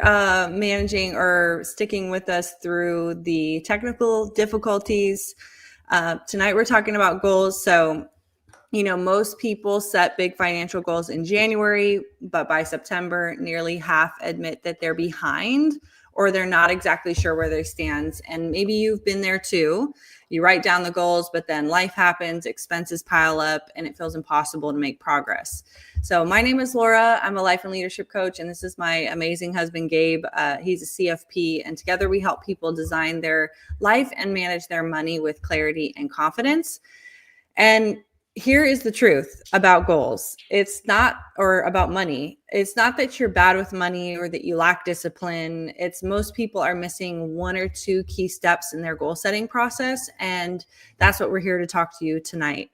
for managing or sticking with us through the technical difficulties. Tonight we're talking about goals. So, most people set big financial goals in January, but by September, nearly half admit that they're behind or they're not exactly sure where they stand. And maybe you've been there too. You write down the goals, but then life happens, expenses pile up, and it feels impossible to make progress. So my name is Laura. I'm a life and leadership coach, and this is my amazing husband, Gabe. He's a CFP, and together we help people design their life and manage their money with clarity and confidence. And here is the truth about goals. It's not, or about money. It's not that you're bad with money or that you lack discipline. It's most people are missing one or two key steps in their goal setting process. And that's what we're here to talk to you tonight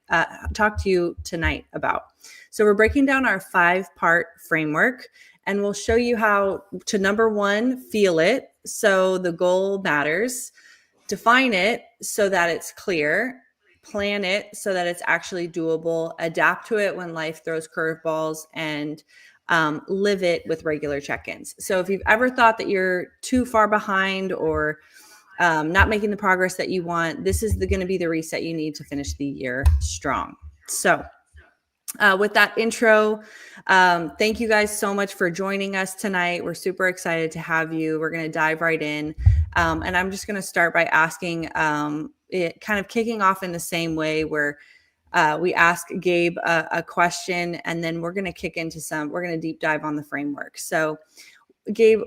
about. So we're breaking down our 5-part framework, and we'll show you how to, number one, feel it. So the goal matters. Define it so that it's clear. Plan it so that it's actually doable, adapt to it when life throws curveballs, and live it with regular check-ins. So if you've ever thought that you're too far behind or not making the progress that you want, this is going to be the reset you need to finish the year strong. So with that intro, thank you guys so much for joining us tonight. We're super excited to have you. We're going to dive right in. And I'm just going to start by asking it kind of kicking off in the same way where we ask Gabe a question, and then we're going to deep dive on the framework. So Gabe,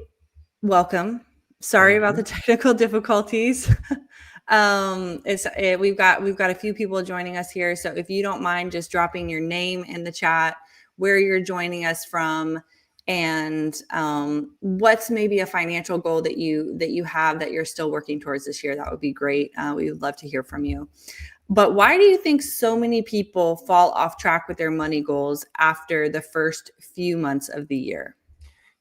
welcome. Sorry about the technical difficulties. We've got a few people joining us here. So if you don't mind just dropping your name in the chat, where you're joining us from, and what's maybe a financial goal that you have that you're still working towards this year, that would be great. We would love to hear from you. But why do you think so many people fall off track with their money goals after the first few months of the year?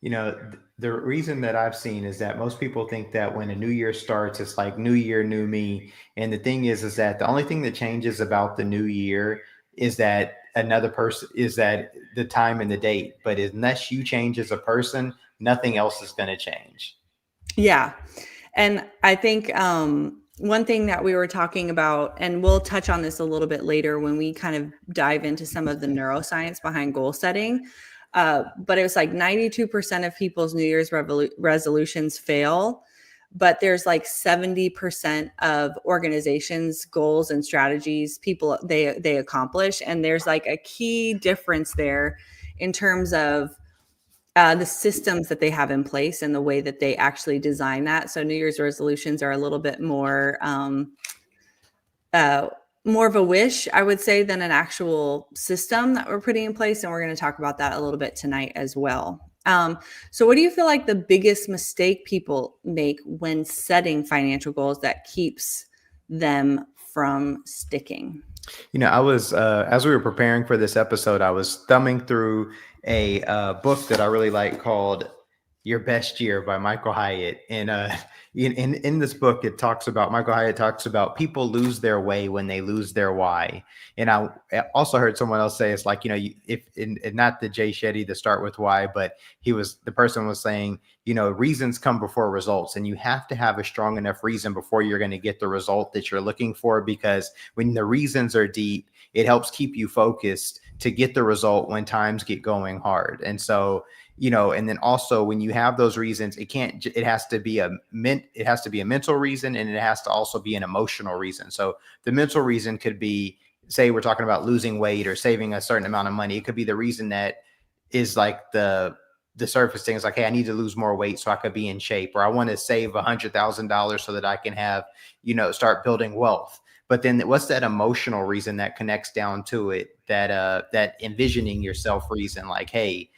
The reason that I've seen is that most people think that when a new year starts, it's like new year, new me. And the thing is that the only thing that changes about the new year is that the time and the date. But unless you change as a person, nothing else is going to change. Yeah. And I think one thing that we were talking about, and we'll touch on this a little bit later when we kind of dive into some of the neuroscience behind goal setting. But it was like 92% of people's New Year's resolutions fail, but there's like 70% of organizations' goals and strategies people they accomplish. And there's like a key difference there in terms of the systems that they have in place and the way that they actually design that. So New Year's resolutions are a little bit more of a wish, I would say, than an actual system that we're putting in place. And we're going to talk about that a little bit tonight as well. So what do you feel like the biggest mistake people make when setting financial goals that keeps them from sticking? I was, as we were preparing for this episode, I was thumbing through a book that I really like called Your Best Year by Michael Hyatt. And in this book, Michael Hyatt talks about people lose their way when they lose their why. And I also heard someone else say, it's like, not the Jay Shetty to start with why, but the person was saying, reasons come before results, and you have to have a strong enough reason before you're going to get the result that you're looking for, because when the reasons are deep, it helps keep you focused to get the result when times get going hard. And so, and then also when you have those reasons, it has to be a mental reason, and it has to also be an emotional reason. So the mental reason could be, say we're talking about losing weight or saving a certain amount of money. It could be the reason that is like the surface thing is like, hey, I need to lose more weight so I could be in shape, or I want to save $100,000 so that I can have, start building wealth. But then what's that emotional reason that connects down to it, that envisioning yourself reason, like, hey,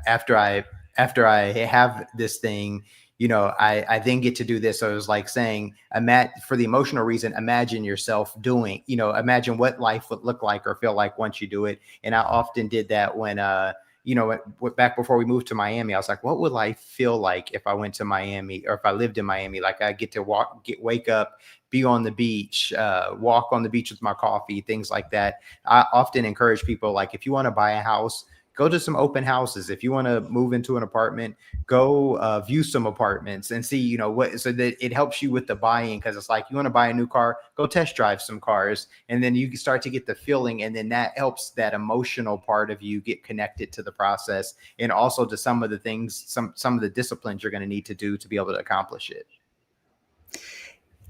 after I have this thing, I then get to do this. So it was like saying, for the emotional reason, imagine yourself doing, imagine what life would look like or feel like once you do it. And I often did that when, back before we moved to Miami, I was like, what would life feel like if I went to Miami, or if I lived in Miami? Like, I get to wake up, be on the beach, walk on the beach with my coffee, things like that. I often encourage people, like, if you want to buy a house, go to some open houses. If you want to move into an apartment, go view some apartments and see, you know, what, so that it helps you with the buying. Cause it's like, you want to buy a new car, go test drive some cars, and then you can start to get the feeling. And then that helps that emotional part of you get connected to the process, and also to some of the things, some of the disciplines you're going to need to do to be able to accomplish it.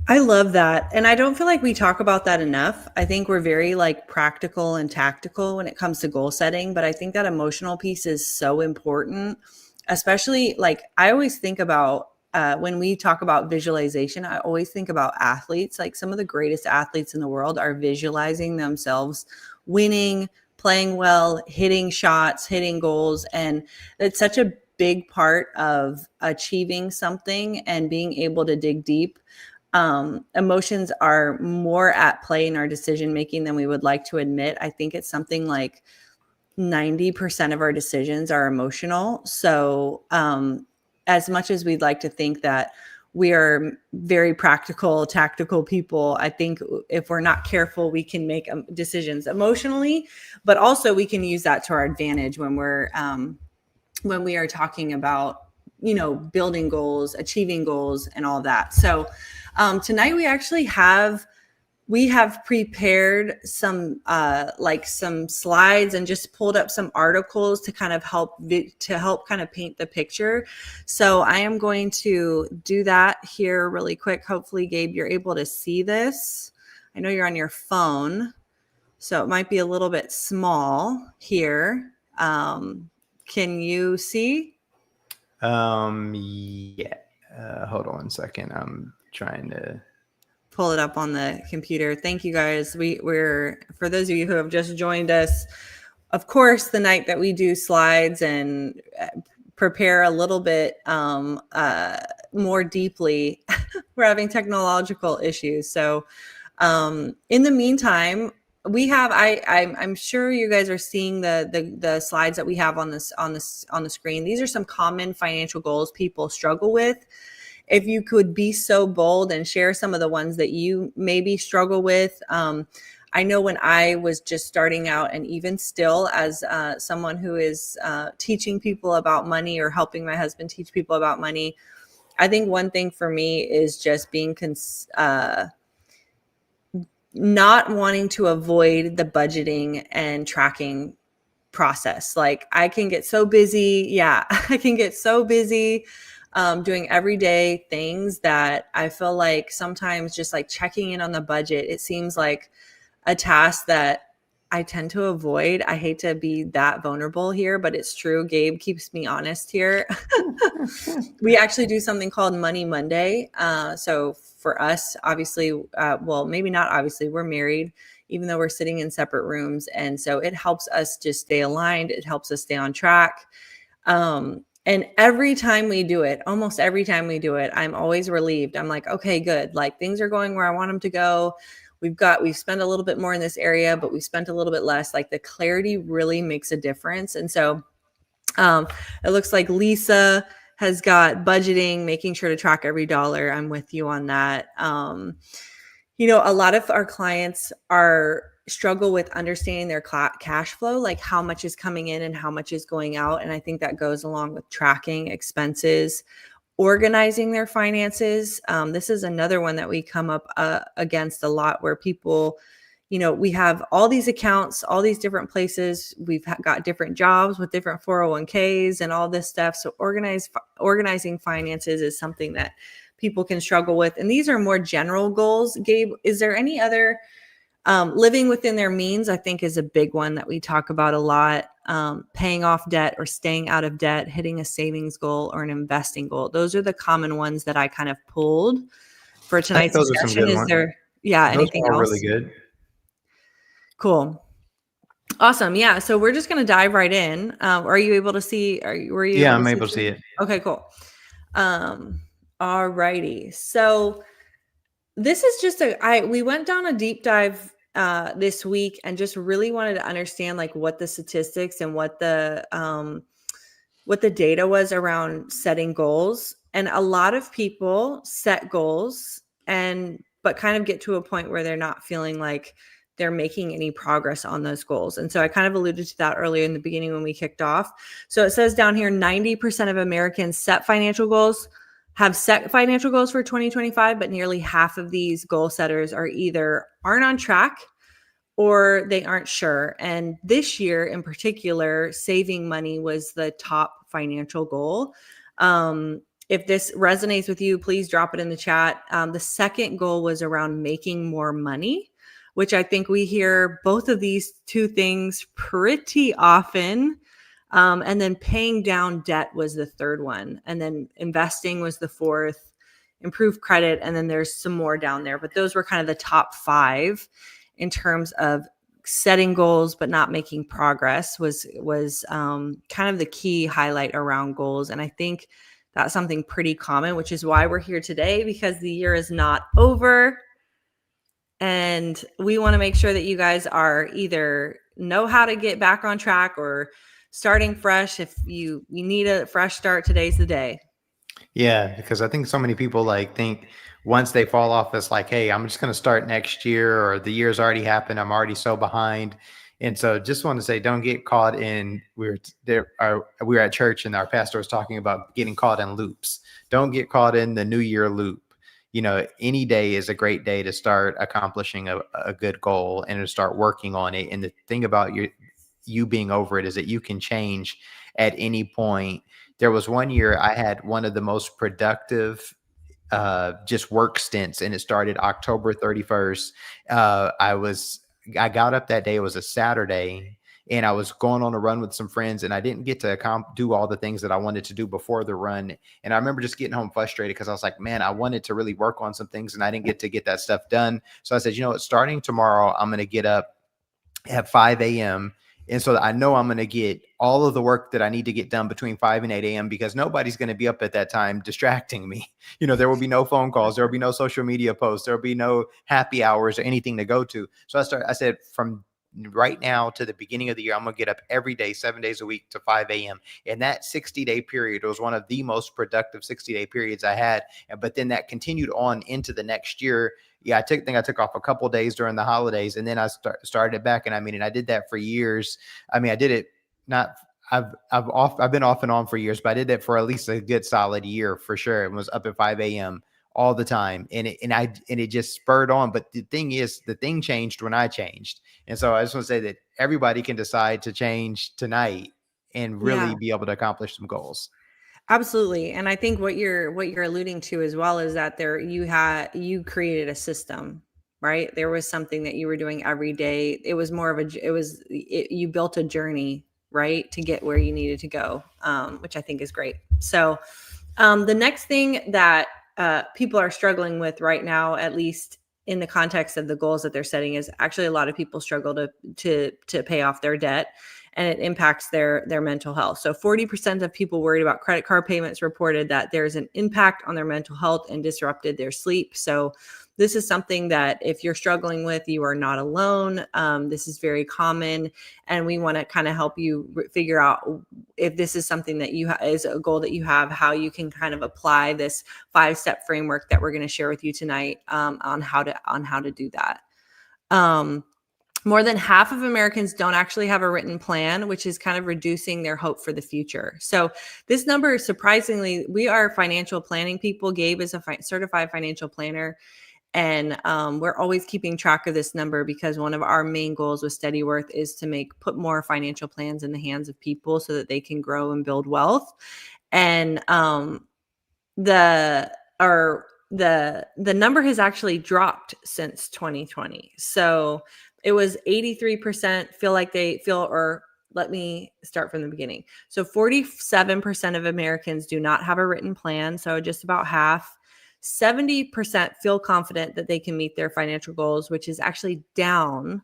I love that. And I don't feel like we talk about that enough. I think we're very like practical and tactical when it comes to goal setting, but I think that emotional piece is so important, especially like I always think about when we talk about visualization, I always think about athletes. Like some of the greatest athletes in the world are visualizing themselves winning, playing well, hitting shots, hitting goals. And it's such a big part of achieving something and being able to dig deep. Emotions are more at play in our decision making than we would like to admit. I think it's something like 90% of our decisions are emotional. So, as much as we'd like to think that we are very practical, tactical people, I think if we're not careful, we can make decisions emotionally, but also we can use that to our advantage when we are talking about, you know, building goals, achieving goals, and all that. So tonight we have prepared some like some slides and just pulled up some articles to kind of help kind of paint the picture. So I am going to do that here really quick. Hopefully, Gabe, you're able to see this. I know you're on your phone, so it might be a little bit small here. Can you see? Yeah. Hold on a second. I'm trying to pull it up on the computer. Thank you guys. We're for those of you who have just joined us, of course, the night that we do slides and prepare a little bit more deeply, we're having technological issues. So in the meantime, we have I'm sure you guys are seeing the slides that we have on the screen. These are some common financial goals people struggle with. If you could be so bold and share some of the ones that you maybe struggle with. I know when I was just starting out, and even still as someone who is teaching people about money or helping my husband teach people about money, I think one thing for me is just being not wanting to avoid the budgeting and tracking process. Like I can get so busy. Yeah, I can get so busy doing everyday things that I feel like sometimes just like checking in on the budget, it seems like a task that I tend to avoid. I hate to be that vulnerable here, but it's true. Gabe keeps me honest here. We actually do something called Money Monday. So for us, obviously, well, maybe not obviously, we're married, even though we're sitting in separate rooms. And so it helps us just stay aligned. It helps us stay on track. And every time we do it, almost every time we do it, I'm always relieved. I'm like, okay, good. Like things are going where I want them to go. We've spent a little bit more in this area, but we spent a little bit less. Like the clarity really makes a difference. And so it looks like Lisa has got budgeting, making sure to track every dollar. I'm with you on that. You know, a lot of our clients struggle with understanding their cash flow, like how much is coming in and how much is going out. And I think that goes along with tracking expenses, organizing their finances. This is another one that we come up against a lot, where people, you know, we have all these accounts, all these different places. We've got different jobs with different 401ks and all this stuff. So organizing finances is something that people can struggle with. And these are more general goals. Gabe, is there any other living within their means? I think is a big one that we talk about a lot. Paying off debt or staying out of debt, hitting a savings goal or an investing goal. Those are the common ones that I kind of pulled for tonight's discussion. Is there, anything else? Really good. Cool. Awesome. Yeah. So we're just going to dive right in. Are you able to see? I'm able to see it. Okay, cool. All righty. So this is just we went down a deep dive this week and just really wanted to understand like what the statistics and what the data was around setting goals. And a lot of people set goals but kind of get to a point where they're not feeling like they're making any progress on those goals. And so I kind of alluded to that earlier in the beginning when we kicked off. So it says down here, 90% of Americans have set financial goals for 2025, but nearly half of these goal setters are either aren't on track or they aren't sure. And this year in particular, saving money was the top financial goal. If this resonates with you, please drop it in the chat. The second goal was around making more money, which I think we hear both of these two things pretty often. And then paying down debt was the third one. And then investing was the fourth, improve credit. And then there's some more down there, but those were kind of the top 5 in terms of setting goals, but not making progress was kind of the key highlight around goals. And I think that's something pretty common, which is why we're here today, because the year is not over. And we want to make sure that you guys are either know how to get back on track or starting fresh. If you need a fresh start, today's the day. Yeah, because I think so many people like think once they fall off, it's like, hey, I'm just going to start next year, or the year's already happened. I'm already so behind. And so just want to say, don't get caught in, we were at church and our pastor was talking about getting caught in loops. Don't get caught in the new year loop. You know, any day is a great day to start accomplishing a good goal and to start working on it. And the thing about you being over it is that you can change at any point. There was one year I had one of the most productive just work stints, and it started October 31st. I got up that day. It was a Saturday, and I was going on a run with some friends, and I didn't get to do all the things that I wanted to do before the run. And I remember just getting home frustrated because I was like, man, I wanted to really work on some things, and I didn't get that stuff done. So I said, you know what, starting tomorrow, I'm going to get up at 5 a.m. And so I know I'm going to get all of the work that I need to get done between 5 and 8 a.m. because nobody's going to be up at that time distracting me. You know, there will be no phone calls. There will be no social media posts. There will be no happy hours or anything to go to. So I said, from right now to the beginning of the year, I'm going to get up every day, 7 days a week to 5 a.m. And that 60-day period was one of the most productive 60-day periods I had. But then that continued on into the next year. Yeah, I think I took off a couple of days during the holidays, and then I started it back. And I did that for years. I did it not. I've been off and on for years, but I did that for at least a good solid year for sure. It was up at 5 a.m. all the time, and it just spurred on. But the thing is, the thing changed when I changed, and so I just want to say that everybody can decide to change tonight and really be able to accomplish some goals. Absolutely. And I think what you're alluding to as well is that you created a system, right? There was something that you were doing every day. It was more of you built a journey, right, to get where you needed to go, which I think is great. So the next thing that people are struggling with right now, at least in the context of the goals that they're setting, is actually a lot of people struggle to pay off their debt. And it impacts their mental health. So 40% of people worried about credit card payments reported that there's an impact on their mental health and disrupted their sleep. So this is something that if you're struggling with, you are not alone. This is very common. And we want to kind of help you figure out if this is something that is a goal that you have, how you can kind of apply this 5-step framework that we're going to share with you tonight on how to do that. More than half of Americans don't actually have a written plan, which is kind of reducing their hope for the future. So this number, surprisingly, we are financial planning people. Gabe is a certified financial planner. And we're always keeping track of this number because one of our main goals with Steadyworth is to put more financial plans in the hands of people so that they can grow and build wealth. And the number has actually dropped since 2020. So it was 83% feel like they feel, or let me start from the beginning. So 47% of Americans do not have a written plan. So just about half. 70% feel confident that they can meet their financial goals, which is actually down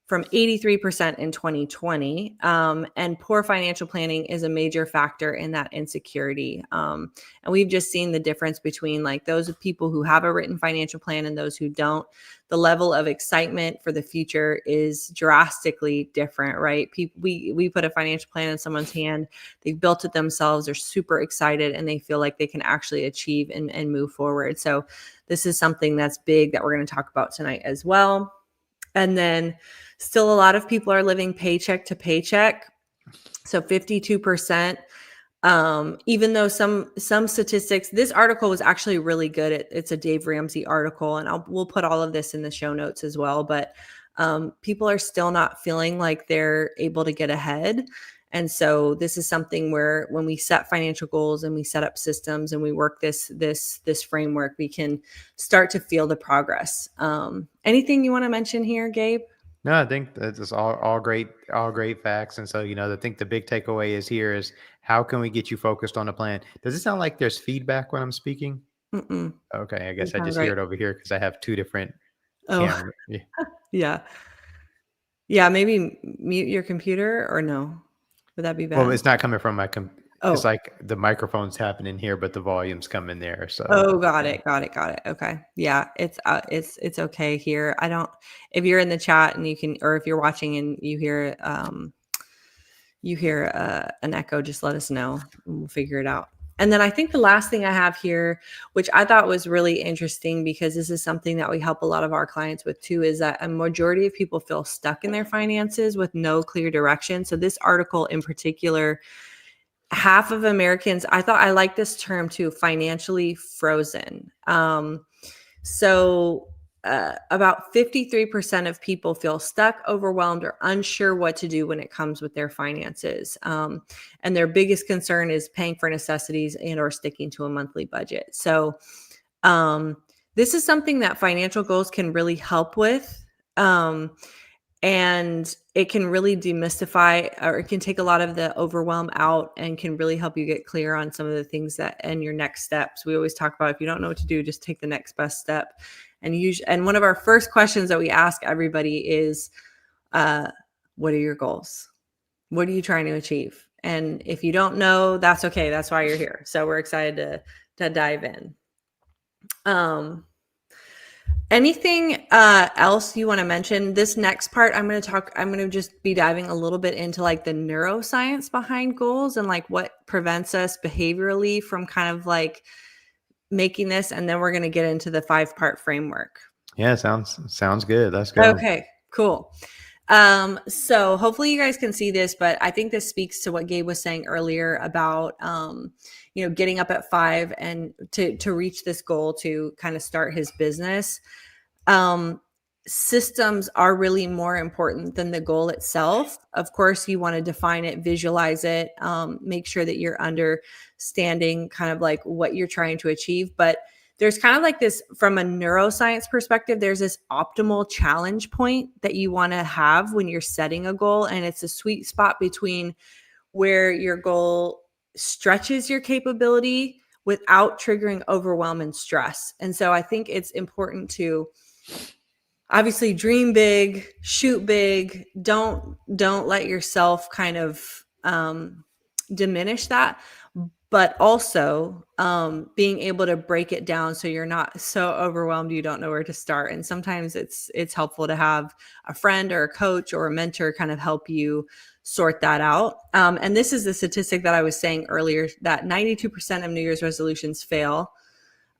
from 83% in 2020. And poor financial planning is a major factor in that insecurity. And we've just seen the difference between like those people who have a written financial plan and those who don't. The level of excitement for the future is drastically different, right? We put a financial plan in someone's hand, they've built it themselves, they're super excited, and they feel like they can actually achieve and move forward. So this is something that's big that we're going to talk about tonight as well. And then still a lot of people are living paycheck to paycheck. So 52%. Even though some statistics, this article was actually really good. It's a Dave Ramsey article, and we'll put all of this in the show notes as well. But people are still not feeling like they're able to get ahead. And so this is something where when we set financial goals and we set up systems and we work this framework, we can start to feel the progress. Anything you want to mention here, Gabe? No, I think that's all great facts. And so, I think the big takeaway is here is how can we get you focused on a plan? Does it sound like there's feedback when I'm speaking? Mm-mm. Okay, I You guess I sound just hear great. it over here because I have two different Oh, cameras. Yeah. yeah. Yeah, maybe mute your computer, or no? Would that be Well, bad? it's not coming from it's Oh. like the microphone's happening here, but the volume's coming there. So Oh, got it. Okay. Yeah, it's okay here. I don't If you're in the chat and you can, or if you're watching and you hear an echo, just let us know and we'll figure it out. And then I think the last thing I have here, which I thought was really interesting because this is something that we help a lot of our clients with too, is that a majority of people feel stuck in their finances with no clear direction. So this article in particular, half of Americans, I like this term too, financially frozen. So about 53% of people feel stuck, overwhelmed, or unsure what to do when it comes with their finances. And their biggest concern is paying for necessities and or sticking to a monthly budget. So this is something that financial goals can really help with. And it can really demystify, or it can take a lot of the overwhelm out and can really help you get clear on some of the things that and your next steps. We always talk about, if you don't know what to do, just take the next best step. And one of our first questions that we ask everybody is, what are your goals? What are you trying to achieve? And if you don't know, that's okay. That's why you're here. So we're excited to dive in. Anything else you want to mention? This next part, I'm going to just be diving a little bit into like the neuroscience behind goals and like what prevents us behaviorally from kind of like making this. And then we're going to get into the 5-part framework. yeah, sounds good. Let's go. Okay, cool. So hopefully you guys can see this, but I think this speaks to what Gabe was saying earlier about, getting up at 5 and to reach this goal to kind of start his business. Systems are really more important than the goal itself. Of course, you want to define it, visualize it, make sure that you're understanding kind of like what you're trying to achieve. But there's kind of like this, from a neuroscience perspective, there's this optimal challenge point that you want to have when you're setting a goal. And it's a sweet spot between where your goal stretches your capability without triggering overwhelm and stress. And so I think it's important to obviously dream big, shoot big. Don't let yourself kind of diminish that, but also being able to break it down so you're not so overwhelmed you don't know where to start. And sometimes it's helpful to have a friend or a coach or a mentor kind of help you sort that out. And this is the statistic that I was saying earlier, that 92% of New Year's resolutions fail.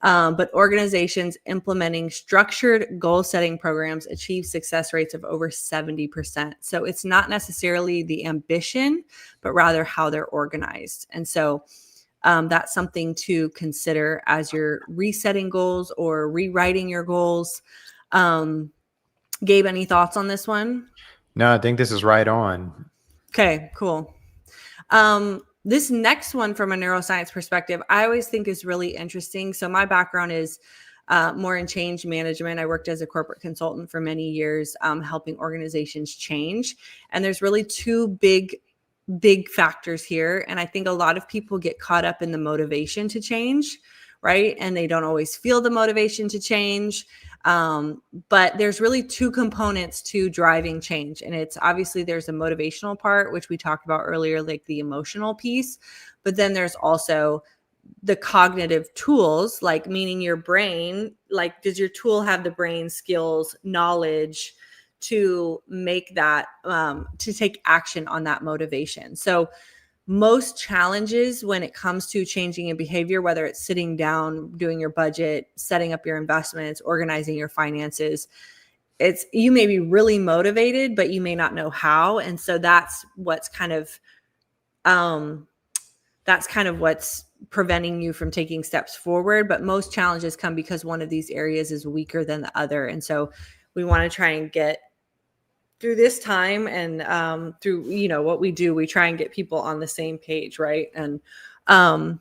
But organizations implementing structured goal setting programs achieve success rates of over 70%. So it's not necessarily the ambition, but rather how they're organized. And so that's something to consider as you're resetting goals or rewriting your goals. Gabe, any thoughts on this one? No, I think this is right on. Okay, cool. This next one, from a neuroscience perspective, I always think is really interesting. So my background is more in change management. I worked as a corporate consultant for many years, helping organizations change. And there's really two big factors here. And I think a lot of people get caught up in the motivation to change, right? And they don't always feel the motivation to change. But there's really two components to driving change. And it's obviously there's a motivational part, which we talked about earlier, like the emotional piece. But then there's also the cognitive tools, like meaning your brain, like does your tool have the brain skills, knowledge to make that, to take action on that motivation. So most challenges when it comes to changing a behavior, whether it's sitting down, doing your budget, setting up your investments, organizing your finances, you may be really motivated, but you may not know how. And so um, that's kind of what's preventing you from taking steps forward. But most challenges come because one of these areas is weaker than the other. And so we want to try and get through this time, and through, what we do, we try and get people on the same page. Right. And um,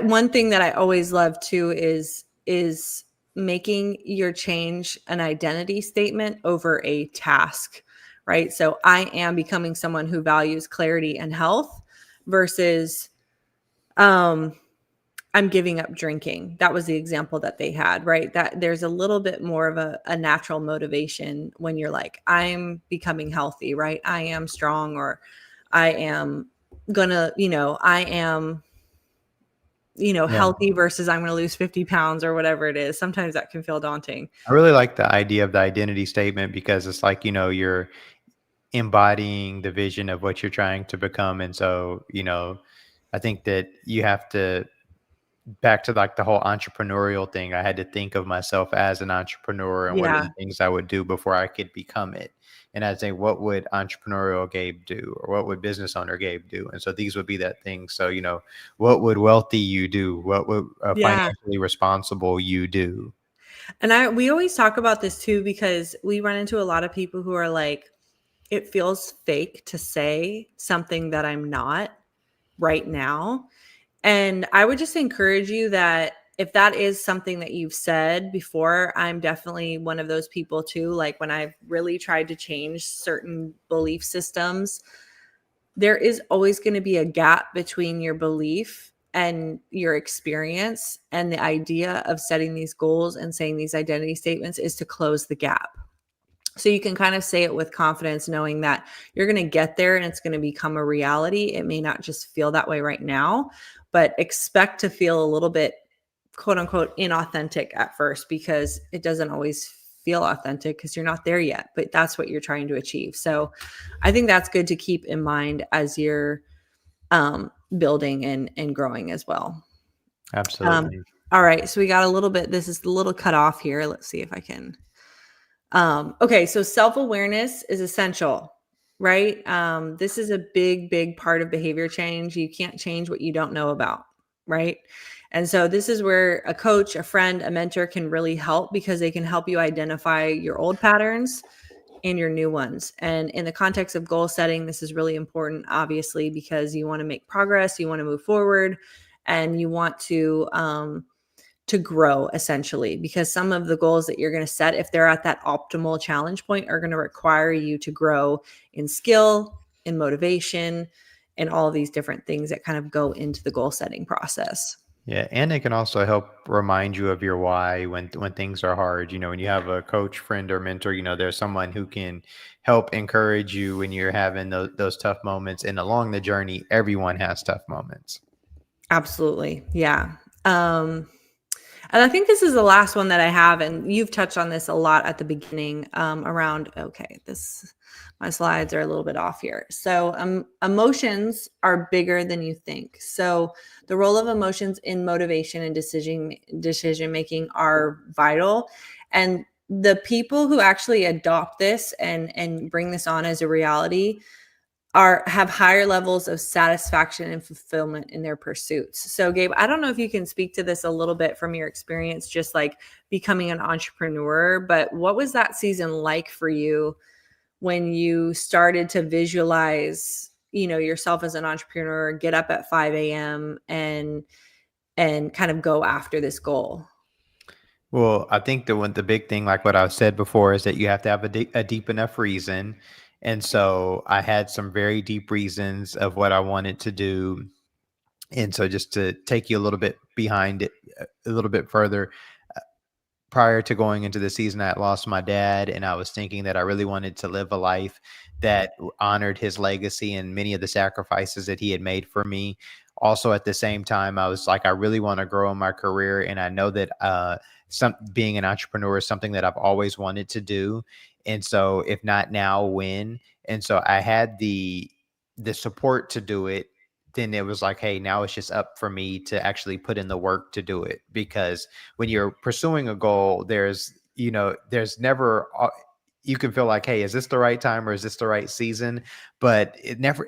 one thing that I always love too is making your change an identity statement over a task, right? So I am becoming someone who values clarity and health versus um I'm giving up drinking. That was the example that they had, right? That there's a little bit more of a natural motivation when you're like, I'm becoming healthy, right? I am strong, or I am gonna, I am Yeah. healthy versus I'm going to lose 50 pounds or whatever it is. Sometimes that can feel daunting. I really like the idea of the identity statement because it's like, you're embodying the vision of what you're trying to become. And so, I think that you have to, back to like the whole entrepreneurial thing, I had to think of myself as an entrepreneur and what are the Yeah. things I would do before I could become it. And I'd say, what would entrepreneurial Gabe do? Or what would business owner Gabe do? And so these would be that thing. So, what would wealthy you do? What would Yeah. financially responsible you do? And we always talk about this too, because we run into a lot of people who are like, it feels fake to say something that I'm not right now. And I would just encourage you that if that is something that you've said before, I'm definitely one of those people too. Like when I've really tried to change certain belief systems, there is always going to be a gap between your belief and your experience. And the idea of setting these goals and saying these identity statements is to close the gap. So you can kind of say it with confidence, knowing that you're going to get there and it's going to become a reality. It may not just feel that way right now, but expect to feel a little bit, quote unquote, inauthentic at first, because it doesn't always feel authentic because you're not there yet, but that's what you're trying to achieve. So I think that's good to keep in mind as you're building and growing as well. Um, Absolutely. all right. So we got a little bit, this is a little cut off here. Let's see if I can. Okay, so self-awareness is essential, right? This is a big, big part of behavior change. You can't change what you don't know about, right? And so this is where a coach, a friend, a mentor can really help, because they can help you identify your old patterns and your new ones. And in the context of goal setting, this is really important, obviously, because you want to make progress, you want to move forward, and you want to grow, essentially, because some of the goals that you're going to set, if they're at that optimal challenge point, are going to require you to grow in skill, in motivation, and all of these different things that kind of go into the goal setting process. Yeah, and it can also help remind you of your why when things are hard. When you have a coach, friend, or mentor, there's someone who can help encourage you when you're having those tough moments. And along the journey, everyone has tough moments. Absolutely. Yeah. And I think this is the last one that I have, and you've touched on this a lot at the beginning, around, okay, my slides are a little bit off here. So emotions are bigger than you think. So the role of emotions in motivation and decision making are vital. And the people who actually adopt this and bring this on as a reality have higher levels of satisfaction and fulfillment in their pursuits. So Gabe, I don't know if you can speak to this a little bit from your experience, just like becoming an entrepreneur, but what was that season like for you when you started to visualize, yourself as an entrepreneur, get up at 5 a.m. and kind of go after this goal? Well, I think the big thing, like what I've said before, is that you have to have a deep enough reason. And so I had some very deep reasons of what I wanted to do. And so just to take you a little bit behind it, a little bit further, prior to going into the season, I had lost my dad, and I was thinking that I really wanted to live a life that honored his legacy and many of the sacrifices that he had made for me. Also, at the same time, I was like, I really want to grow in my career, and I know that being an entrepreneur is something that I've always wanted to do. And so, if not now, when? And so, I had the support to do it. Then it was like, hey, now it's just up for me to actually put in the work to do it, because when you're pursuing a goal, there's there's never, you can feel like, hey, is this the right time or is this the right season? But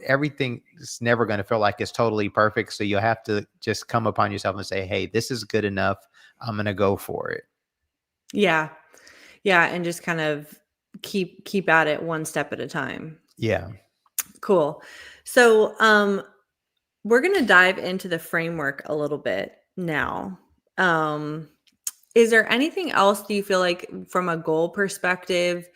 everything is never going to feel like it's totally perfect. So you'll have to just come upon yourself and say, hey, this is good enough. I'm going to go for it. Yeah. Yeah. And just kind of keep at it one step at a time. Yeah. Cool. So, we're going to dive into the framework a little bit now. Is there anything else do you feel like from a goal perspective,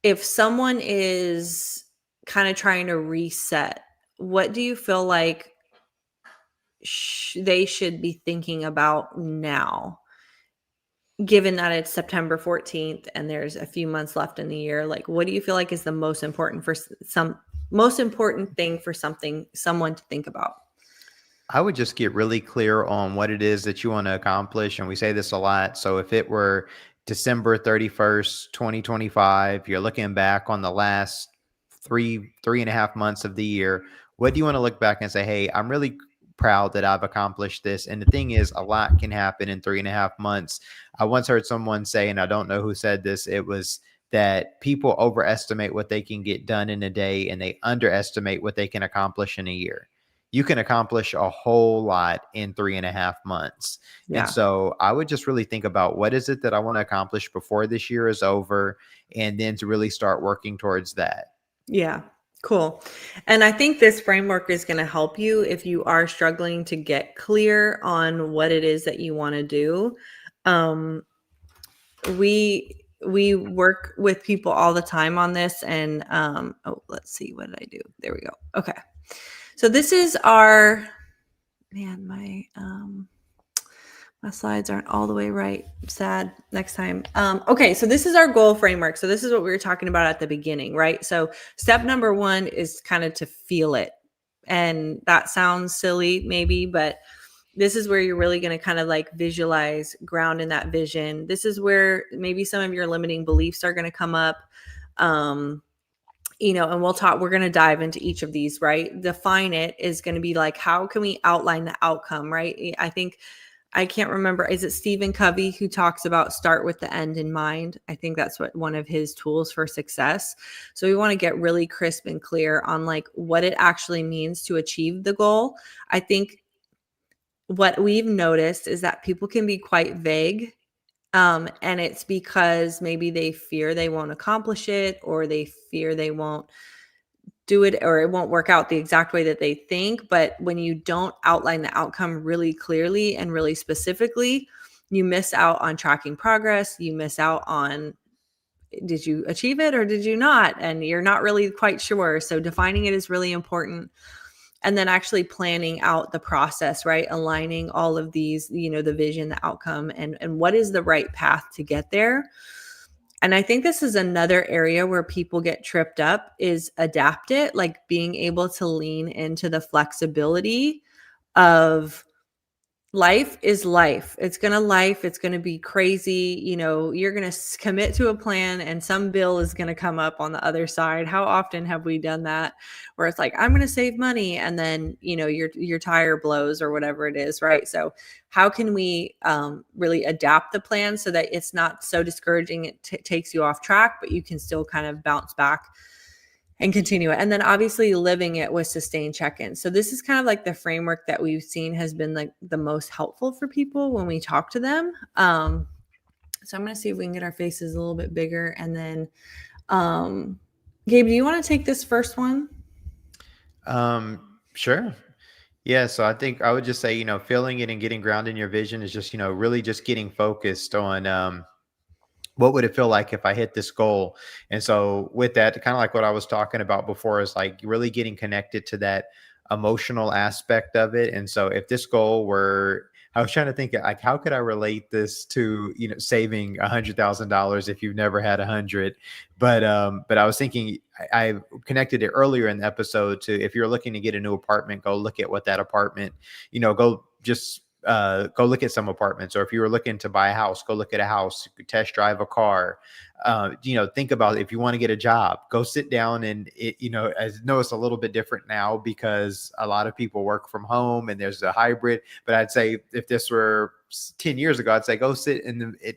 if someone is kind of trying to reset, what do you feel like they should be thinking about now? Given that it's September 14th and there's a few months left in the year, like what do you feel like is the most important thing for someone to think about? I would just get really clear on what it is that you want to accomplish. And we say this a lot. So if it were December 31st, 2025, you're looking back on the last 3.5 months of the year, what do you want to look back and say, hey, I'm really proud that I've accomplished this? And the thing is, a lot can happen in 3.5 months. I once heard someone say, and I don't know who said this, it was that people overestimate what they can get done in a day and they underestimate what they can accomplish in a year. You can accomplish a whole lot in 3.5 months. And Yeah. so I would just really think about what is it that I want to accomplish before this year is over, and then to really start working towards that. Yeah. Cool. And I think this framework is going to help you if you are struggling to get clear on what it is that you want to do. We work with people all the time on this, and let's see, what did I do? There we go. Okay. So this is our my slides aren't all the way right. Sad. Next time. Okay, so this is our goal framework. So this is what we were talking about at the beginning, right? So step number 1 is kind of to feel it. And that sounds silly maybe, but this is where you're really going to kind of like visualize, ground in that vision. This is where maybe some of your limiting beliefs are going to come up. And we're going to dive into each of these, right? Define it is going to be like, how can we outline the outcome, right? I can't remember. Is it Stephen Covey who talks about start with the end in mind? I think that's one of his tools for success. So we want to get really crisp and clear on like what it actually means to achieve the goal. I think what we've noticed is that people can be quite vague. And it's because maybe they fear they won't accomplish it, or they fear they won't do it, or it won't work out the exact way that they think. But when you don't outline the outcome really clearly and really specifically, you miss out on tracking progress. You miss out on, did you achieve it or did you not? And you're not really quite sure. So defining it is really important. And then actually planning out the process, right? Aligning all of these, the vision, the outcome, and what is the right path to get there. And I think this is another area where people get tripped up is adapt it, like being able to lean into the flexibility of life is life. It's going to be crazy. You're going to commit to a plan and some bill is going to come up on the other side. How often have we done that where it's like, I'm going to save money, and then, your tire blows or whatever it is. Right. So how can we really adapt the plan so that it's not so discouraging? It takes you off track, but you can still kind of bounce back and continue it. And then obviously living it with sustained check-ins. So this is kind of like the framework that we've seen has been like the most helpful for people when we talk to them. So I'm going to see if we can get our faces a little bit bigger. And then, Gabe, do you want to take this first one? Sure. Yeah. So I think I would just say, feeling it and getting grounded in your vision is just, really just getting focused on, what would it feel like if I hit this goal? And so with that, kind of like what I was talking about before, is like really getting connected to that emotional aspect of it. And so if this goal were, I was trying to think like, how could I relate this to, saving $100,000 if you've never had 100? But I was thinking, I connected it earlier in the episode to, if you're looking to get a new apartment, go look at what that apartment, go look at some apartments. Or if you were looking to buy a house, go look at a house, test drive a car. Think about, if you want to get a job, go sit down and I know it's a little bit different now because a lot of people work from home and there's a hybrid, but I'd say if this were 10 years ago, I'd say go sit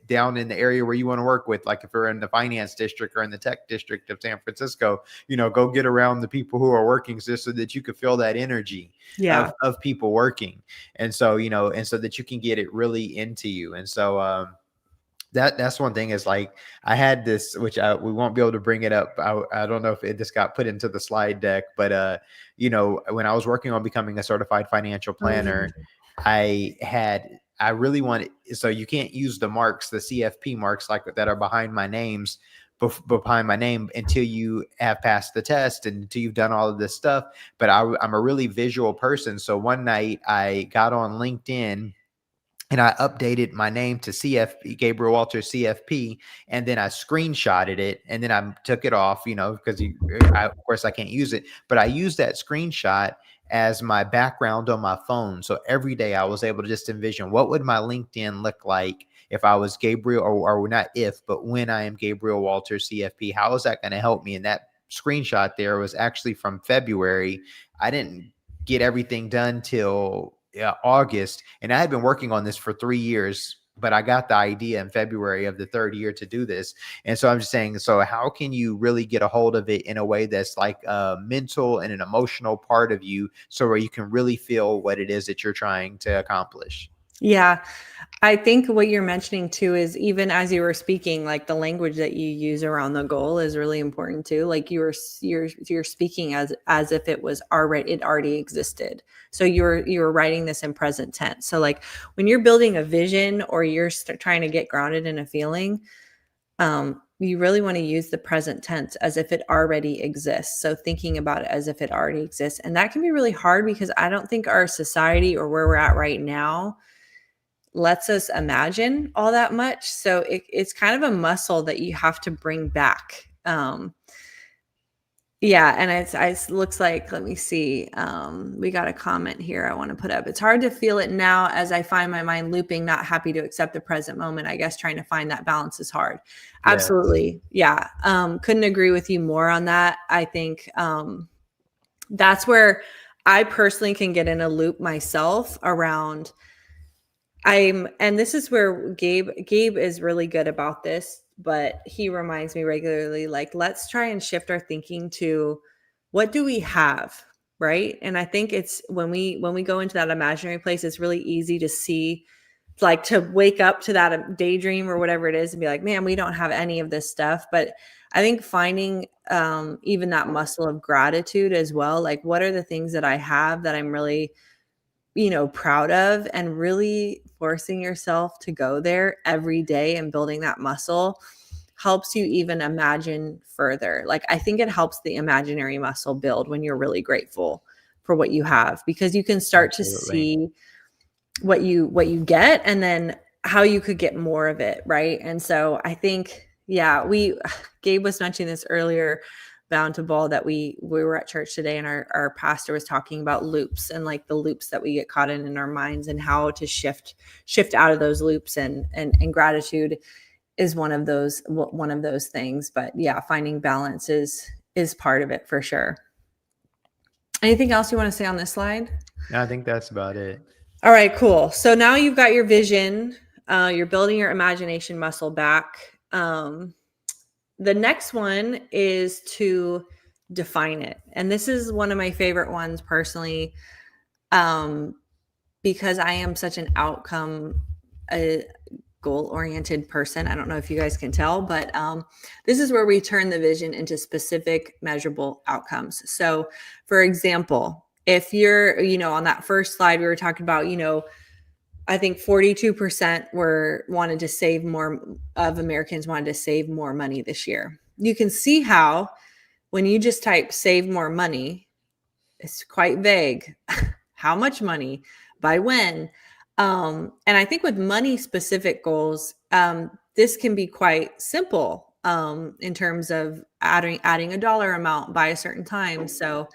down in the area where you want to work with. Like if you're in the finance district or in the tech district of San Francisco, go get around the people who are working just so that you could feel that energy of people working. And so, and so that you can get it really into you. And so, that's one thing is like I had this, which we won't be able to bring it up. I don't know if it just got put into the slide deck, but when I was working on becoming a certified financial planner, I really wanted, so you can't use the marks, the CFP marks like that are behind my names, behind my name until you have passed the test and until you've done all of this stuff. But I'm a really visual person. So one night I got on LinkedIn and I updated my name to CFP, Gabriel Walter CFP, and then I screenshotted it, and then I took it off, because of course I can't use it, but I used that screenshot as my background on my phone. So every day I was able to just envision what would my LinkedIn look like if I was Gabriel, or not if, but when I am Gabriel Walter CFP. How is that going to help me? And that screenshot there was actually from February. I didn't get everything done till August, and I had been working on this for 3 years, but I got the idea in February of the third year to do this. And so I'm just saying, so how can you really get a hold of it in a way that's like a mental and an emotional part of you, so where you can really feel what it is that you're trying to accomplish? Yeah. I think what you're mentioning too is, even as you were speaking, like the language that you use around the goal is really important too. Like you're speaking as if it already existed. So you're writing this in present tense. So like when you're building a vision or you're trying to get grounded in a feeling, you really want to use the present tense as if it already exists. So thinking about it as if it already exists. And that can be really hard because I don't think our society or where we're at right now lets us imagine all that much. So it's kind of a muscle that you have to bring back. Yeah. And it looks like, let me see. We got a comment here I want to put up. It's hard to feel it now as I find my mind looping, not happy to accept the present moment. I guess trying to find that balance is hard. Yeah. Absolutely. Yeah. Couldn't agree with you more on that. I think that's where I personally can get in a loop myself around and this is where Gabe is really good about this, but he reminds me regularly, like, let's try and shift our thinking to what do we have, right? And I think it's when we go into that imaginary place, it's really easy to see, like, to wake up to that daydream or whatever it is and be like, man, we don't have any of this stuff. But I think finding even that muscle of gratitude as well, like, what are the things that I have that I'm really proud of, and really forcing yourself to go there every day and building that muscle helps you even imagine further. Like, I think it helps the imaginary muscle build when you're really grateful for what you have, because you can start to see what you get and then how you could get more of it. Right. And so I think, Gabe was mentioning this earlier, bound to ball, that we were at church today, and our pastor was talking about loops and like the loops that we get caught in our minds, and how to shift out of those loops, and gratitude is one of those things. But yeah, finding balance is part of it for sure. Anything else you want to say on this slide? No, I think that's about it. All right, cool. So now you've got your vision, you're building your imagination muscle back. The next one is to define it. And this is one of my favorite ones personally, because I am such an outcome, goal-oriented person. I don't know if you guys can tell, but this is where we turn the vision into specific measurable outcomes. So for example, if you're, on that first slide, we were talking about, I think 42% wanted to save more of Americans wanted to save more money this year. You can see how when you just type save more money, it's quite vague. How much money, by when? And I think with money specific goals, this can be quite simple in terms of adding a dollar amount by a certain time. So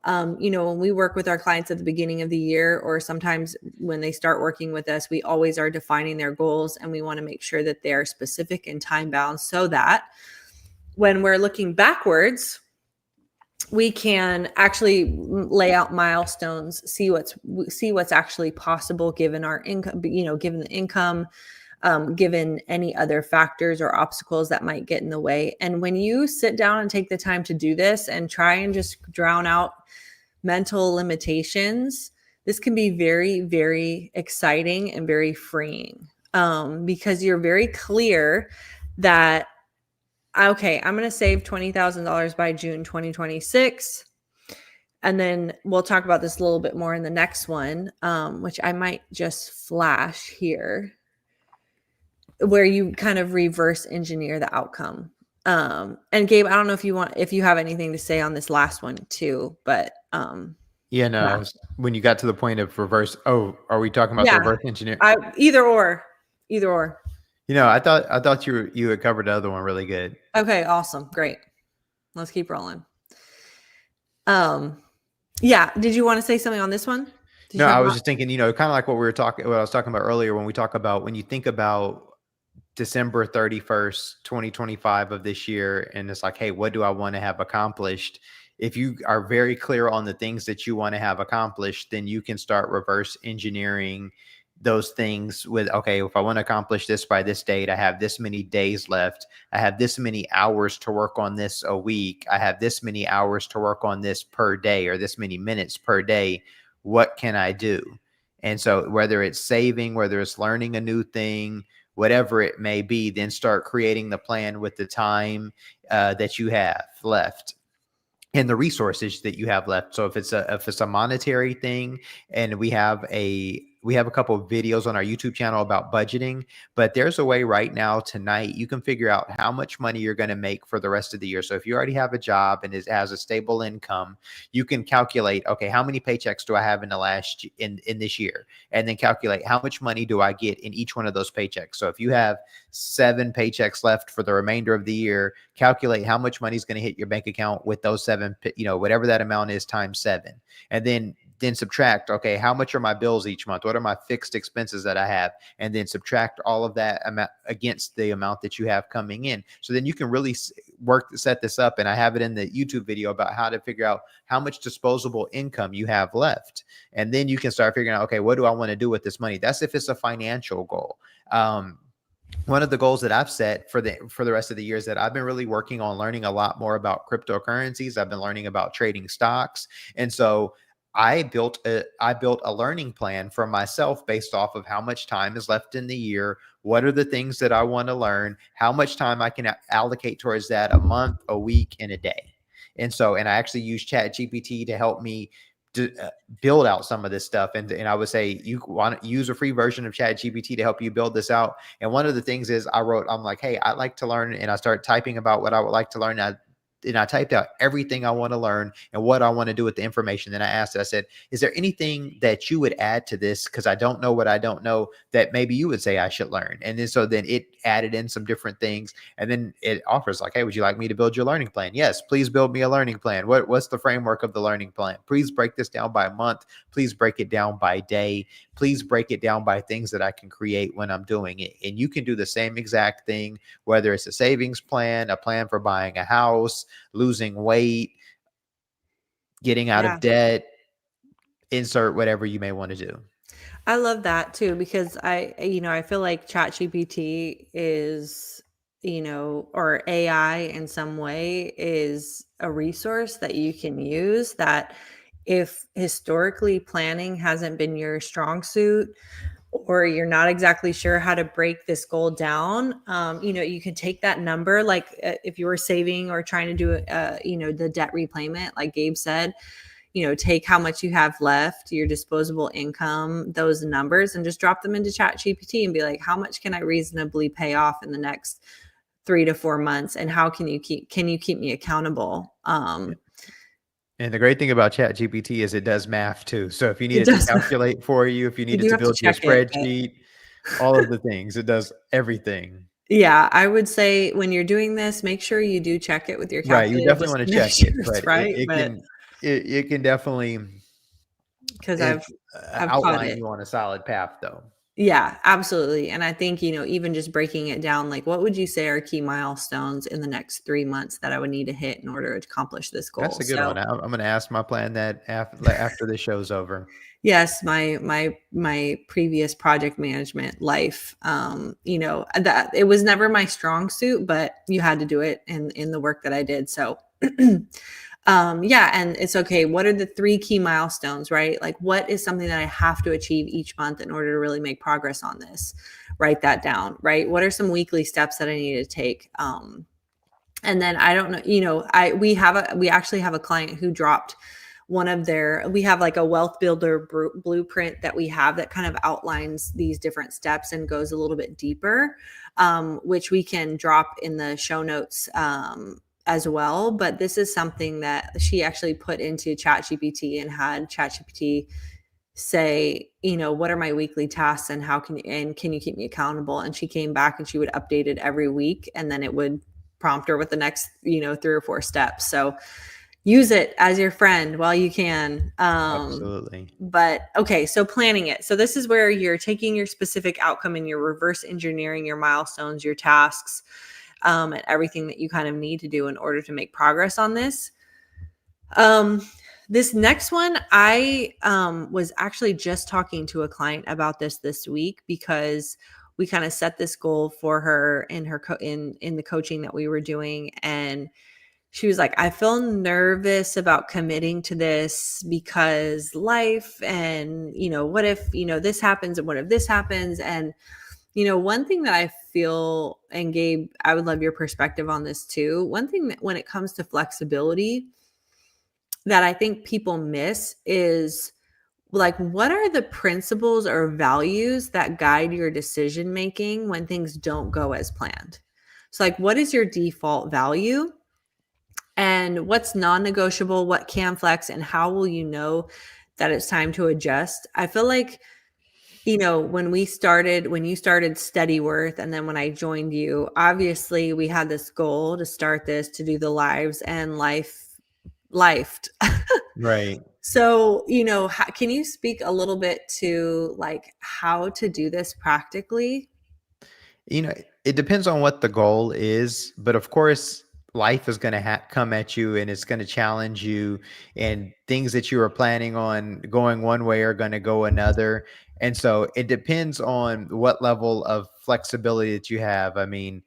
when we work with our clients at the beginning of the year, or sometimes when they start working with us, we always are defining their goals, and we want to make sure that they are specific and time bound, so that when we're looking backwards, we can actually lay out milestones, see what's actually possible given our income, given the income, given any other factors or obstacles that might get in the way. And when you sit down and take the time to do this and try and just drown out mental limitations, this can be very, very exciting and very freeing, because you're very clear that, okay, I'm going to save $20,000 by June 2026. And then we'll talk about this a little bit more in the next one, which I might just flash here, where you kind of reverse engineer the outcome. And Gabe, I don't know if you have anything to say on this last one too, but Yeah, no, yeah. when you got to the point of reverse, are we talking about the reverse engineer? Either or. I thought you had covered the other one really good. Okay, awesome. Great. Let's keep rolling. Yeah. Did you want to say something on this one? No, I was just thinking, kind of like what I was talking about earlier when you think about December 31st, 2025 of this year, and it's like, hey, what do I want to have accomplished? If you are very clear on the things that you want to have accomplished, then you can start reverse engineering those things with, okay, if I want to accomplish this by this date, I have this many days left. I have this many hours to work on this a week. I have this many hours to work on this per day, or this many minutes per day. What can I do? And so whether it's saving, whether it's learning a new thing, whatever it may be, then start creating the plan with the time that you have left and the resources that you have left. So if it's a monetary thing, and we have a couple of videos on our YouTube channel about budgeting, but there's a way right now tonight you can figure out how much money you're going to make for the rest of the year. So if you already have a job and it has a stable income, you can calculate, okay, how many paychecks do I have in this year? And then calculate how much money do I get in each one of those paychecks. So if you have 7 paychecks left for the remainder of the year, calculate how much money is going to hit your bank account with those 7, whatever that amount is times 7. And then subtract, okay, how much are my bills each month? What are my fixed expenses that I have? And then subtract all of that amount against the amount that you have coming in. So then you can really set this up. And I have it in the YouTube video about how to figure out how much disposable income you have left. And then you can start figuring out, okay, what do I want to do with this money? That's if it's a financial goal. One of the goals that I've set for the rest of the year is that I've been really working on learning a lot more about cryptocurrencies. I've been learning about trading stocks. And so I built a learning plan for myself based off of how much time is left in the year. What are the things that I want to learn? How much time I can allocate towards that a month, a week, and a day. And I actually use ChatGPT to help me to build out some of this stuff. And I would say you want to use a free version of ChatGPT to help you build this out. And one of the things is I'm like, hey, I'd like to learn. And I start typing about what I would like to learn. And I typed out everything I want to learn and what I want to do with the information. Then I said, is there anything that you would add to this? Because I don't know what I don't know that maybe you would say I should learn. And then it added in some different things. And then it offers like, hey, would you like me to build your learning plan? Yes, please build me a learning plan. What's the framework of the learning plan? Please break this down by month. Please break it down by day. Please break it down by things that I can create when I'm doing it. And you can do the same exact thing, whether it's a savings plan, a plan for buying a house, losing weight, getting out of debt, insert whatever you may want to do. I love that too, because I feel like ChatGPT is, or AI in some way is a resource that you can use that if historically planning hasn't been your strong suit, or you're not exactly sure how to break this goal down, you can take that number, like if you were saving or trying to do, the debt repayment, like Gabe said, take how much you have left, your disposable income, those numbers, and just drop them into ChatGPT and be like, how much can I reasonably pay off in the next 3 to 4 months? And how can you keep me accountable? And the great thing about ChatGPT is it does math too. So if you need it to calculate for you, if you need it to build your spreadsheet, all of the things, it does everything. Yeah, I would say when you're doing this, make sure you do check it with your calculator. Right, you definitely want to check it, but right? It can definitely because I've outline you on a solid path though. Yeah, absolutely. And I think, even just breaking it down, like what would you say are key milestones in the next 3 months that I would need to hit in order to accomplish this That's goal? a good one. So, I'm going to ask my plan that after the show's over. yes, my previous project management life, that it was never my strong suit, but you had to do it in the work that I did. So, yeah, and it's okay. What are the three key milestones, right? Like, what is something that I have to achieve each month in order to really make progress on this? Write that down, right? What are some weekly steps that I need to take? And then I don't know, we actually have a client who dropped we have like a wealth builder blueprint that we have that kind of outlines these different steps and goes a little bit deeper, which we can drop in the show notes, as well. But this is something that she actually put into ChatGPT and had ChatGPT say, what are my weekly tasks and can you keep me accountable? And she came back and she would update it every week, and then it would prompt her with the next, 3 or 4 steps. So use it as your friend while you can. Absolutely. But okay, so planning it. So this is where you're taking your specific outcome and you're reverse engineering your milestones, your tasks, and everything that you kind of need to do in order to make progress on this. This next one, I was actually just talking to a client about this week, because we kind of set this goal for her in in the coaching that we were doing, and she was like, I feel nervous about committing to this because life, and what if this happens, and what if this happens. And one thing that I feel, and Gabe, I would love your perspective on this too. One thing that when it comes to flexibility that I think people miss is, like, what are the principles or values that guide your decision making when things don't go as planned? So, like, what is your default value, and what's non-negotiable, what can flex, and how will you know that it's time to adjust? I feel like, when you started Steadyworth, and then when I joined you, obviously we had this goal to start this, to do the lives, and lifed. Right. So, can you speak a little bit to, like, how to do this practically? You know, it depends on what the goal is, but of course, life is going to come at you and it's going to challenge you, and things that you were planning on going one way are going to go another. And so it depends on what level of flexibility that you have. I mean,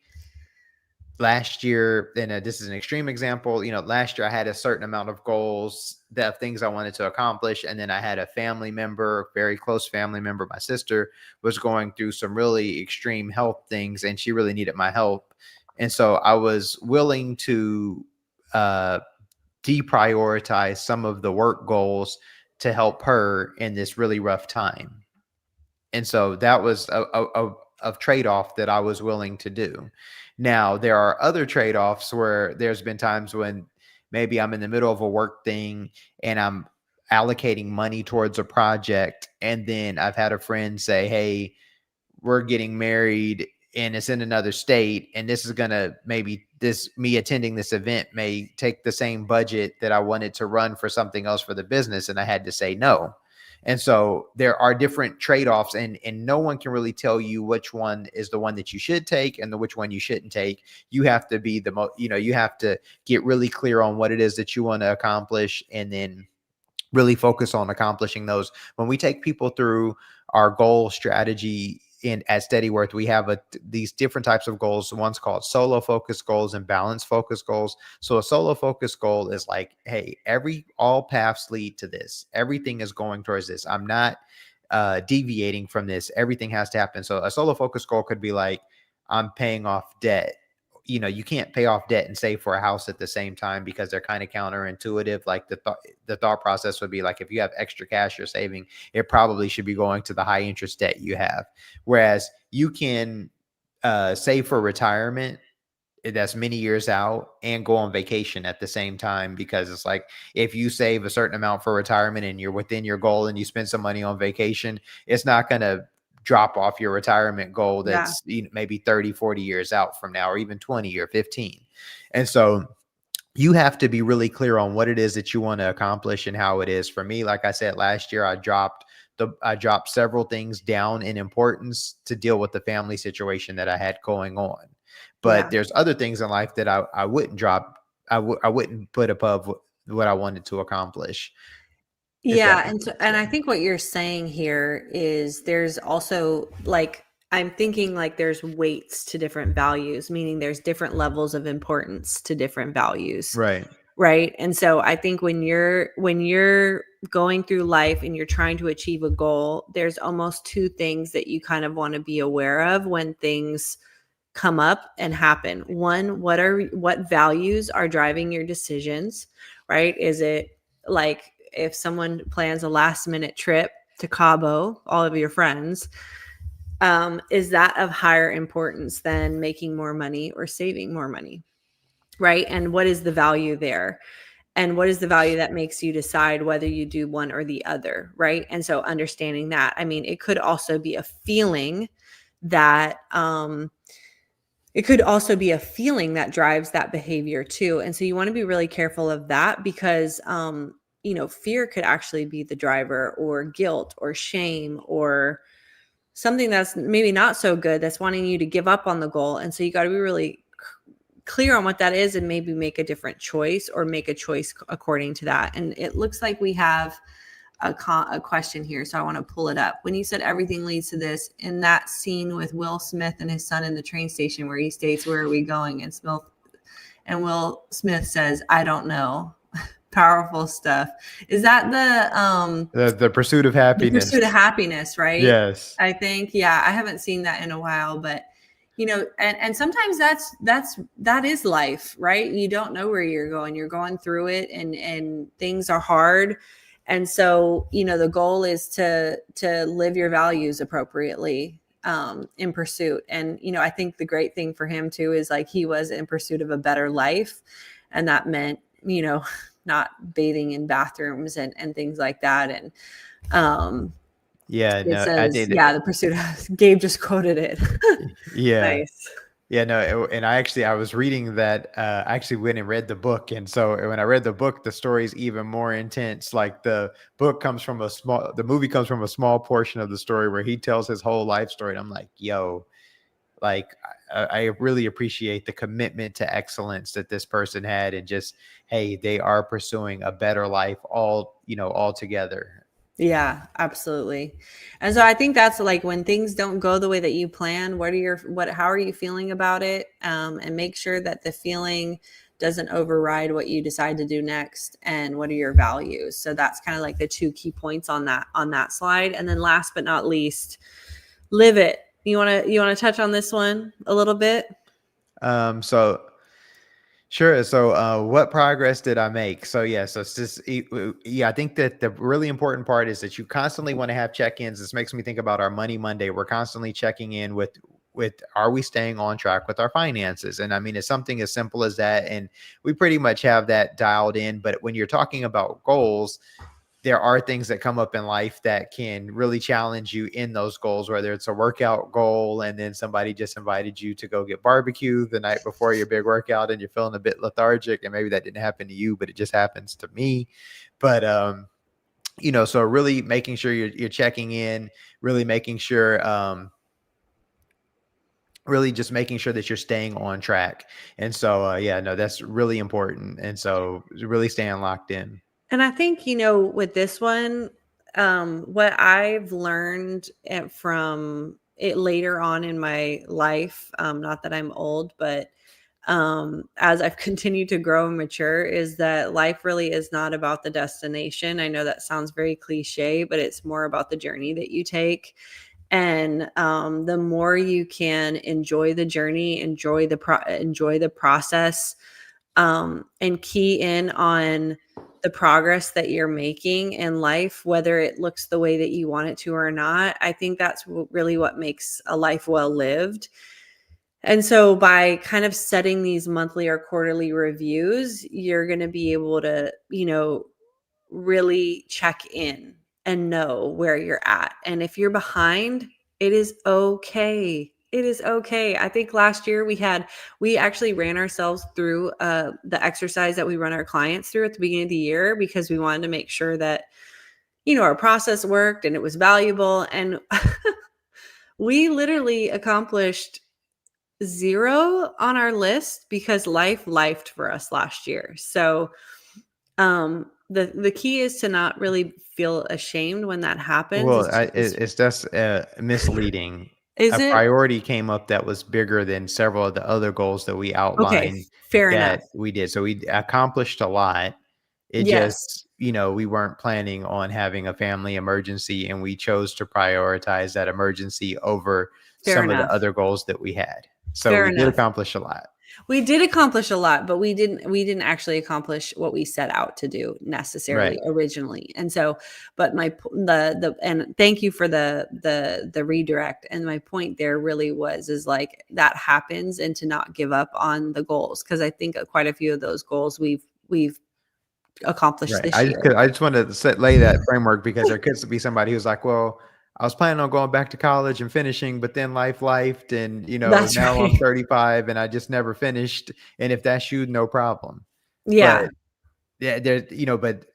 last year, and this is an extreme example, last year I had a certain amount of goals, that things I wanted to accomplish, and then I had a family member, very close family member, my sister, was going through some really extreme health things, and she really needed my help. And so I was willing to uh deprioritize some of the work goals to help her in this really rough time. And so that was a trade-off that I was willing to do. Now, there are other trade-offs where there's been times when maybe I'm in the middle of a work thing and I'm allocating money towards a project. And then I've had a friend say, hey, we're getting married and it's in another state, and this is going to maybe me attending this event may take the same budget that I wanted to run for something else for the business. And I had to say no. And so there are different trade-offs, and no one can really tell you which one is the one that you should take and which one you shouldn't take. You have to be you have to get really clear on what it is that you want to accomplish, and then really focus on accomplishing those. When we take people through our goal strategy at Steadyworth, we have these different types of goals. One's called solo focus goals and balance focus goals. So a solo focus goal is like, hey, all paths lead to this. Everything is going towards this. I'm not deviating from this. Everything has to happen. So a solo focus goal could be like, I'm paying off debt. You can't pay off debt and save for a house at the same time, because they're kind of counterintuitive. Like the thought process would be like, if you have extra cash you're saving, it probably should be going to the high interest debt you have. Whereas you can save for retirement that's many years out and go on vacation at the same time, because it's like, if you save a certain amount for retirement and you're within your goal and you spend some money on vacation, it's not going to drop off your retirement goal Yeah. that's maybe 30-40 years out from now, or even 20 or 15. And so you have to be really clear on what it is that you want to accomplish and how it is. For me, like I said, last year I dropped I dropped several things down in importance to deal with the family situation that I had going on. But Yeah. there's other things in life that I wouldn't drop. I wouldn't put above what I wanted to accomplish, if that Yeah, makes sense. and Yeah. I think what you're saying here is there's also like I'm thinking like there's weights to different values, meaning there's different levels of importance to different values, Right. right? And so I think when you're going through life and you're trying to achieve a goal, there's almost two things that you kind of want to be aware of when things come up and happen. One, what values are driving your decisions, right? Is it like if someone plans a last minute trip to Cabo, all of your friends, is that of higher importance than making more money or saving more money, right? And what is the value there? And what is the value that makes you decide whether you do one or the other, right? And so understanding that, I mean, it could also be a feeling that it could also be a feeling that drives that behavior too. And so you want to be really careful of that because fear could actually be the driver, or guilt or shame or something that's maybe not so good that's wanting you to give up on the goal. And so you got to be really clear on what that is and maybe make a different choice or make a choice according to that. And it looks like we have a question here, so I want to pull it up. When you said everything leads to this, in that scene with Will Smith and his son in the train station where he states, "Where are we going?" and Will Smith says, "I don't know." Powerful stuff. Is that The pursuit of the happiness. pursuit of happiness, right? Yes. I think, yeah, I haven't seen that in a while, but and sometimes that is life, right? You don't know where you're going. You're going through it and things are hard. And so, the goal is to live your values appropriately in pursuit. And, I think the great thing for him too is like he was in pursuit of a better life. And that meant, not bathing in bathrooms and things like that. And Yeah. it No, I says, did. yeah, the pursuit of Gabe just quoted it. Yeah. Nice. Yeah, no, and I was reading that. I actually went and read the book, and so when I read the book, the story is even more intense. Like the movie comes from a small portion of the story where he tells his whole life story, and I'm like, yo, like I really appreciate the commitment to excellence that this person had, and just hey, they are pursuing a better life all together. Yeah, absolutely. And so I think that's like when things don't go the way that you plan, how are you feeling about it? And make sure that the feeling doesn't override what you decide to do next, and what are your values. So that's kind of like the two key points on that slide. And then last but not least, live it. You want to touch on this one a little bit? So sure. So, what progress did I make? So, yeah. So, it's just, yeah, I think that the really important part is that you constantly want to have check-ins. This makes me think about our Money Monday. We're constantly checking in with are we staying on track with our finances? And I mean, it's something as simple as that, and we pretty much have that dialed in. But when you're talking about goals, there are things that come up in life that can really challenge you in those goals, whether it's a workout goal and then somebody just invited you to go get barbecue the night before your big workout and you're feeling a bit lethargic, and maybe that didn't happen to you, but it just happens to me. But so really making sure you're checking in, really making sure really just making sure that you're staying on track. And so yeah, no, that's really important. And so really staying locked in. And I think, with this one, what I've learned from it later on in my life, not that I'm old, but as I've continued to grow and mature, is that life really is not about the destination. I know that sounds very cliche, but it's more about the journey that you take. And the more you can enjoy the journey, enjoy the process, and key in on the progress that you're making in life, whether it looks the way that you want it to or not. I think that's really what makes a life well lived. And so by kind of setting these monthly or quarterly reviews, you're going to be able to, really check in and know where you're at. And if you're behind, it is okay. It is okay. I think last year we actually ran ourselves through the exercise that we run our clients through at the beginning of the year, because we wanted to make sure that our process worked and it was valuable. And we literally accomplished 0 on our list because life lifed for us last year. So the key is to not really feel ashamed when that happens. Well, It's to just, it's just misleading. is A it? priority came up that was bigger than several of the other goals that we Okay, outlined fair enough. that we did. So we accomplished a lot. It Yes, just, we weren't planning on having a family emergency, and we chose to prioritize that emergency over fair some of the enough. other goals that we had. So Fair we did enough. accomplish a lot. We did accomplish a lot, but we didn't actually accomplish what we set out to do necessarily Right. originally. And so, but the and thank you for the redirect. And my point there really is like that happens, and to not give up on the goals, because I think quite a few of those goals we've accomplished Right. this year. I just wanted to lay that framework because there could be somebody who's like, well, I was planning on going back to college and finishing, but then life lifed, and That's now I'm right. 35 and I just never finished. And if that's you, no problem. But Yeah. yeah, but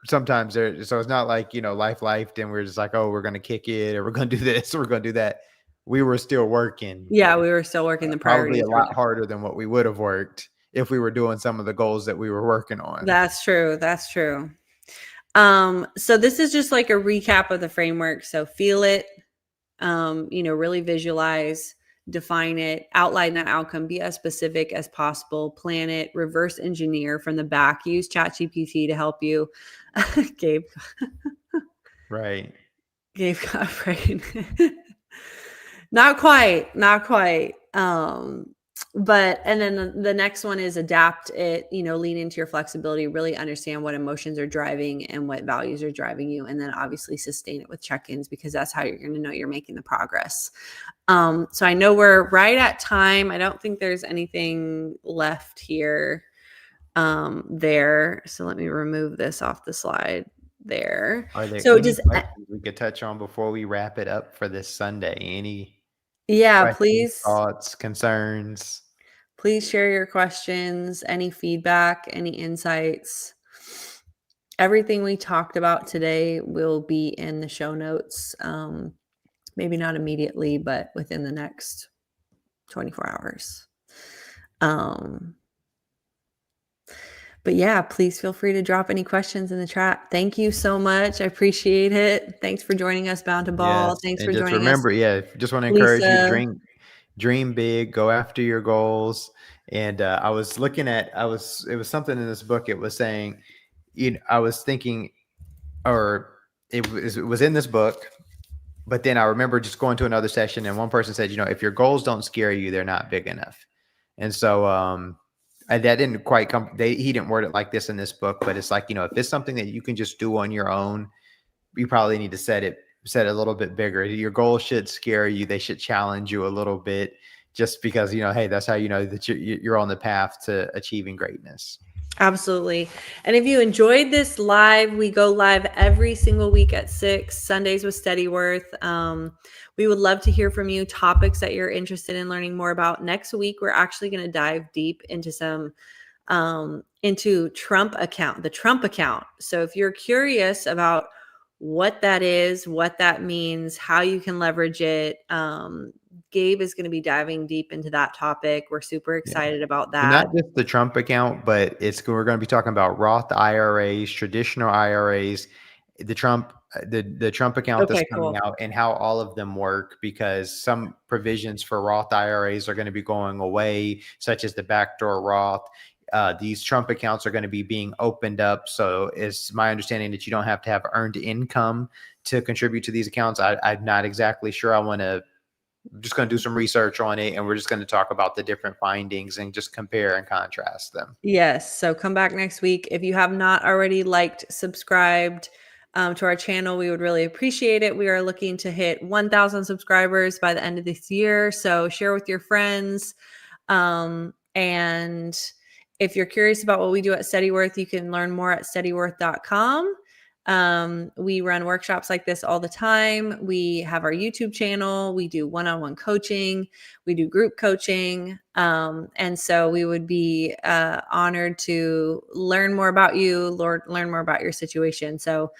sometimes so it's not like, life lifed and we're just like, oh, we're gonna kick it or we're gonna do this or we're gonna do that. We were still working, Yeah, we were still working. The probably a priorities were lot different. harder than what we would have worked if we were doing some of the goals that we were working on. That's true. That's true. So this is just like a recap of the framework. So feel it, really visualize, define it, outline that outcome, be as specific as possible, plan it, reverse engineer from the back, use ChatGPT to help you. Gabe, Right. Gabe got afraid. Not quite, not quite. But and then the next one is adapt it, lean into your flexibility, really understand what emotions are driving and what values are driving you, and then obviously sustain it with check-ins, because that's how you're going to know you're making the progress. So I know we're right at time. I don't think there's anything left here there. So let me remove this off the slide there. Are there So any just questions we could touch on before we wrap it up for this Sunday? Any yeah, questions, please. thoughts, concerns? Please share your questions, any feedback, any insights. Everything we talked about today will be in the show notes. Maybe not immediately, but within the next 24 hours. But yeah, please feel free to drop any questions in the chat. Thank you so much. I appreciate it. Thanks for joining us, Bound to Ball. Yes, Thanks and for just joining us, remember, just want to encourage you, Lisa. dream big, go after your goals. And I was looking at, it was something in this book. It was saying, I was thinking, or it was in this book, but then I remember just going to another session and one person said, if your goals don't scare you, they're not big enough. And so, that didn't quite come. He didn't word it like this in this book, but it's like, if it's something that you can just do on your own, you probably need to set it a little bit bigger. Your goals should scare you. They should challenge you a little bit, just because, hey, that's how you know that you're on the path to achieving greatness. Absolutely. And if you enjoyed this live, we go live every single week at 6 Sundays with Steadyworth. We would love to hear from you, topics that you're interested in learning more about. Next week, we're actually going to dive deep into into the Trump account. So if you're curious about what that is, what that means, how you can leverage it, Gabe is going to be diving deep into that topic. We're super excited about And that. not just the Trump account, but we're going to be talking about Roth IRAs, traditional IRAs, the Trump account that's Okay, coming cool. out, and how all of them work, because some provisions for Roth IRAs are going to be going away, such as the backdoor Roth. These Trump accounts are going to be being opened up. So it's my understanding that you don't have to have earned income to contribute to these accounts. I'm not exactly sure. Just going to do some research on it, and we're just going to talk about the different findings and just compare and contrast them. Yes. So come back next week. If you have not already liked, subscribed to our channel, we would really appreciate it. We are looking to hit 1,000 subscribers by the end of this year. So share with your friends. And if you're curious about what we do at Steadyworth, you can learn more at steadyworth.com. We run workshops like this all the time. We have our YouTube channel. We do one-on-one coaching. We do group coaching. And so we would be honored to learn more about you, learn more about your situation. So,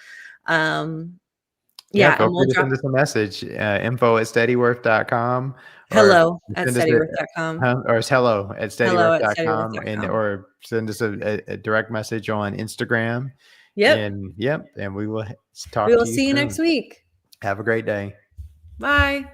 Yeah, and feel free we'll to drop send us a message, info@steadyworth.com, or hello at send us a, steadyworth.com. or it's Hello at hello@steadyworth.com, and steadyworth.com. or send us a direct message on Instagram. Yep. And yep, and we will We talk will to you see you next soon. week. Have a great day. Bye.